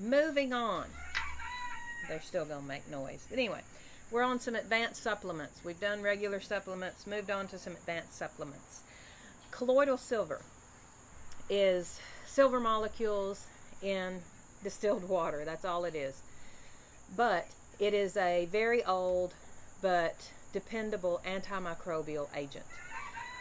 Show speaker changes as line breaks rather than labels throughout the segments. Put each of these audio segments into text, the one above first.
moving on. They're still going to make noise. But anyway, we're on some advanced supplements. We've done regular supplements, moved on to some advanced supplements. Colloidal silver is silver molecules in distilled water. That's all it is. But it is a very old but dependable antimicrobial agent.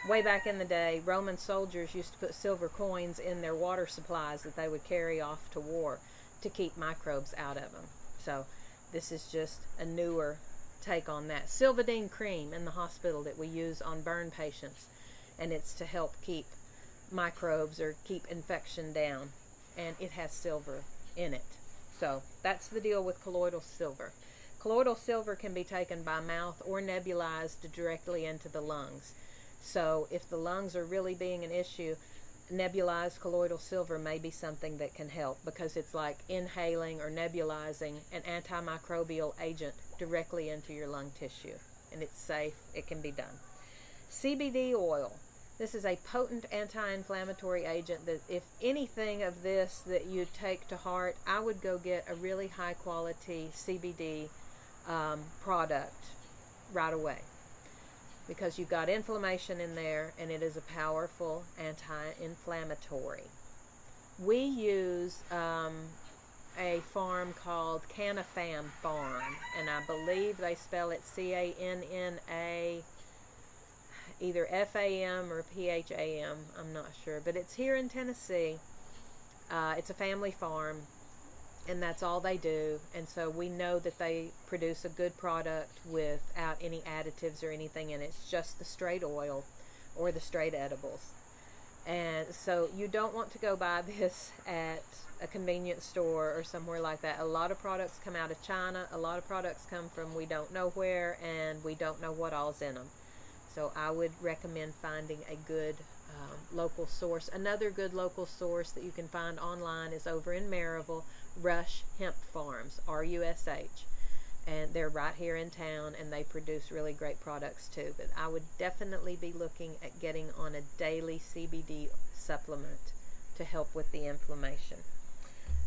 Way back in the day, Roman soldiers used to put silver coins in their water supplies that they would carry off to war to keep microbes out of them. So this is just a newer take on that. Silvadene cream in the hospital that we use on burn patients, and it's to help keep microbes or keep infection down, and it has silver in it. So that's the deal with colloidal silver. Colloidal silver can be taken by mouth or nebulized directly into the lungs. So if the lungs are really being an issue, nebulized colloidal silver may be something that can help, because it's like inhaling or nebulizing an antimicrobial agent directly into your lung tissue, and it's safe. It can be done. CBD oil. This is a potent anti-inflammatory agent that, if anything of this that you take to heart, I would go get a really high quality CBD product right away, because you've got inflammation in there, and it is a powerful anti-inflammatory. We use a farm called Canafam Farm, and I believe they spell it C-A-N-N-A, either F-A-M or P-H-A-M, I'm not sure, but it's here in Tennessee. It's a family farm, and that's all they do, and so we know that they produce a good product without any additives or anything, and it's just the straight oil or the straight edibles. And so you don't want to go buy this at a convenience store or somewhere like that. A lot of products come out of China. A lot of products come from we don't know where, and we don't know what all's in them. So I would recommend finding a good local source. Another good local source that you can find online is over in Maryville, Rush Hemp Farms, R-U-S-H. And they're right here in town, and they produce really great products too. But I would definitely be looking at getting on a daily CBD supplement to help with the inflammation.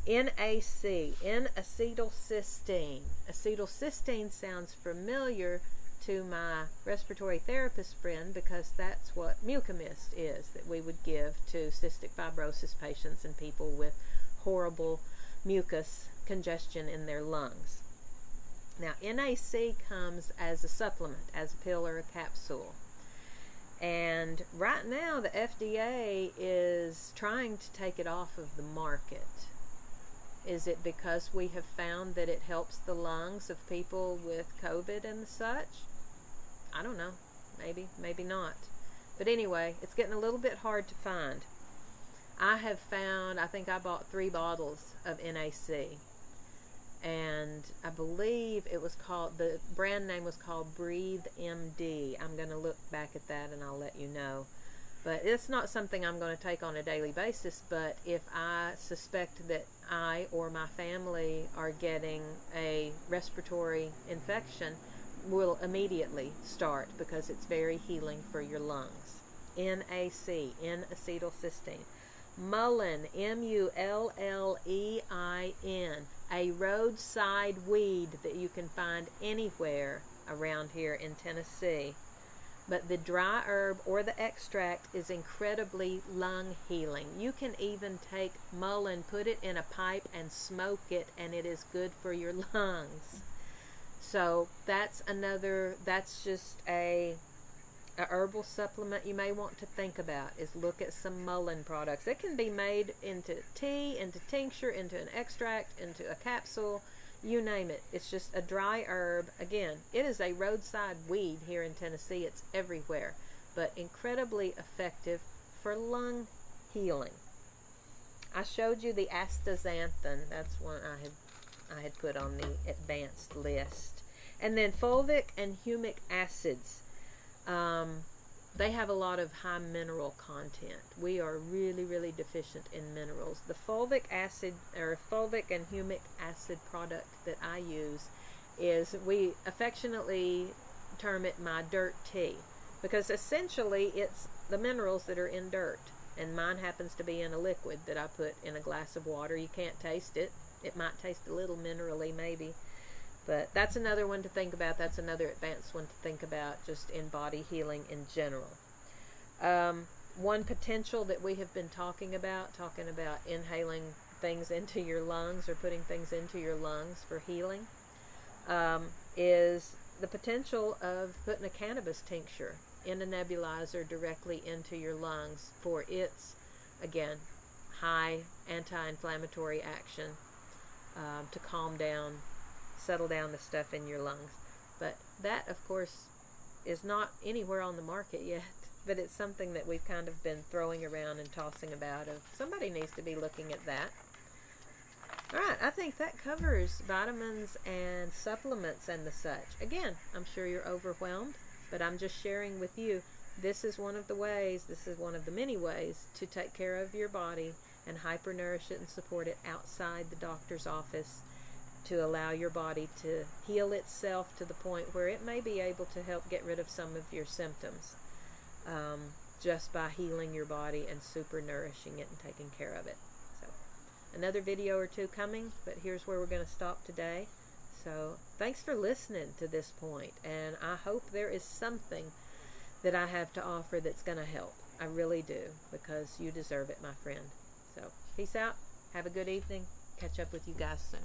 NAC, N-acetylcysteine. Acetylcysteine sounds familiar to my respiratory therapist friend, because that's what Mucomist is that we would give to cystic fibrosis patients and people with horrible mucus congestion in their lungs. Now, NAC comes as a supplement, as a pill or a capsule. And right now, the FDA is trying to take it off of the market. Is it because we have found that it helps the lungs of people with COVID and such? I don't know. Maybe, maybe not. But anyway, it's getting a little bit hard to find. I have found, I think I bought 3 bottles of NAC. And I believe it was called, the brand name was called Breathe MD. I'm going to look back at that and I'll let you know. But it's not something I'm going to take on a daily basis, but if I suspect that I or my family are getting a respiratory infection, we'll immediately start, because it's very healing for your lungs. NAC, N-acetylcysteine. Mullein, M-U-L-L-E-I-N, a roadside weed that you can find anywhere around here in Tennessee. But the dry herb or the extract is incredibly lung healing. You can even take mullein, put it in a pipe and smoke it, and it is good for your lungs. So that's just a herbal supplement you may want to think about, is look at some mullein products. It can be made into tea, into tincture, into an extract, into a capsule, you name it. It's just a dry herb. Again, it is a roadside weed here in Tennessee. It's everywhere, but incredibly effective for lung healing. I showed you the astaxanthin. That's one I had put on the advanced list. And then fulvic and humic acids. They have a lot of high mineral content. We are really, really deficient in minerals. The fulvic acid, or fulvic and humic acid product that I use is, we affectionately term it my dirt tea, because essentially it's the minerals that are in dirt. And mine happens to be in a liquid that I put in a glass of water. You can't taste it. It might taste a little minerally maybe, but that's another one to think about. That's another advanced one to think about just in body healing in general. One potential that we have been talking about inhaling things into your lungs or putting things into your lungs for healing, is the potential of putting a cannabis tincture in a nebulizer directly into your lungs for its, again, high anti-inflammatory action, to calm down, settle down the stuff in your lungs. But that, of course, is not anywhere on the market yet, but it's something that we've kind of been throwing around and tossing about of somebody needs to be looking at that. Alright, I think that covers vitamins and supplements and the such. Again, I'm sure you're overwhelmed, but I'm just sharing with you, this is one of the ways, this is one of the many ways to take care of your body and hyper-nourish it and support it outside the doctor's office, to allow your body to heal itself to the point where it may be able to help get rid of some of your symptoms, just by healing your body and super nourishing it and taking care of it. So another video or two coming, but here's where we're going to stop today. So thanks for listening to this point, and I hope there is something that I have to offer that's going to help. I really do, because you deserve it, my friend. So peace out. Have a good evening. Catch up with you guys soon.